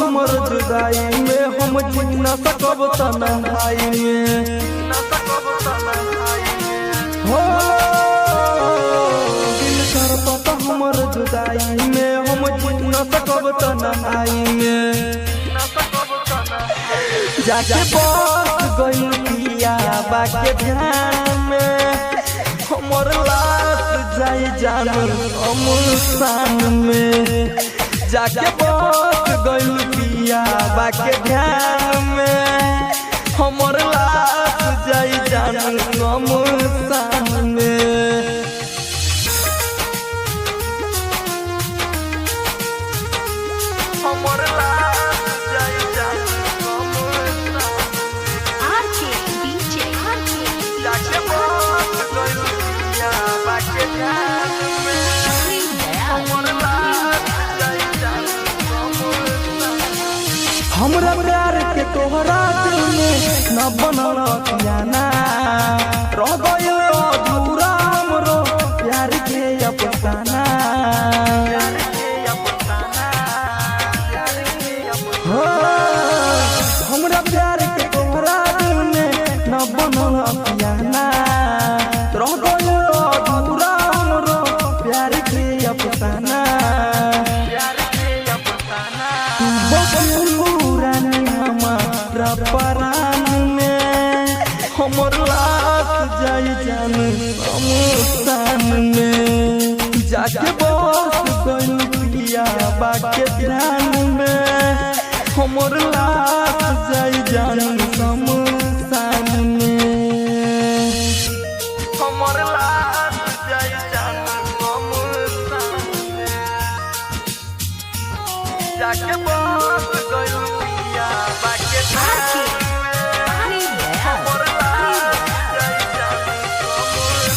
हमर जुदाई में हम जी न सकब तन्हाई में हो दिल करता हमर जुदाई में हम जी न सकब तन्हाई में जाके बस गइल पिया बाके ध्यान में हमर लाश जाई जानू अमसान में जाके बस गइल पिया बाके ध्यान में हमर लाश जाई जानू अमसान में हमर लाश जाई जानू जाके बस गइल पिया बाके ध्यान में हमर लाश जाई जानू हमरा प्यार के तोहरा दिल में न बनल खियाना रह गइल अधूरा हमरो प्यार के अफसाना हो हमरा प्यार के तोहरा दिल में न बनल खियाना रह गइल अधूरा हमरो प्यार के अफसाना परान में हमर लाश जाई जानू अमसान में जाके बस गइल पिया बाके ध्यान में हमर लाश जाई जानू अमसान में हमर लाश जाई जानू अमसान में जाके बस गइल पिया बाके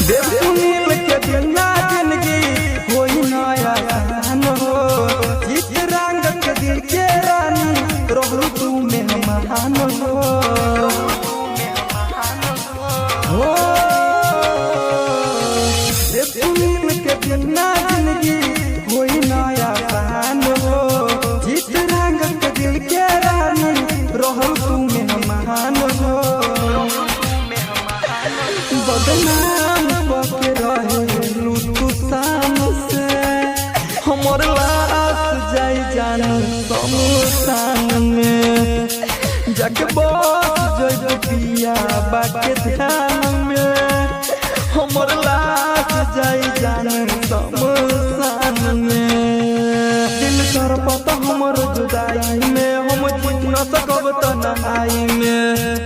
देव सुनील के दुनिया जिंदगी होई नया आसान हो जिस रंग के दिल के रानी रहू तू मेहमान हो देव सुनील के दुनिया जिंदगी होई नया आसान हो जिस रंग के दिल के रानी रहू तू मेहमान हो बदनाम बके रहे तू शाम से हमर लाश जाई जानू शमशान में जाके बस जइब पिया बाके ध्यान में हमर लाश जाई जानू शमशान में दिल करता हमर जुदाई में हम जी न सकब तन्हाई में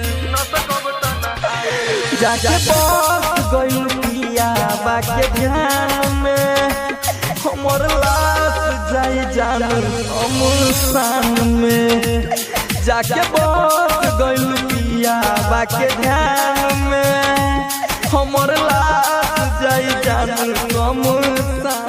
जाके बस गइल पिया बाके ध्यान में हमर लाश जाई जानू अमसान में जाके बस गइल पिया बाके ध्यान में हमर लाश जाई जानू अमसान।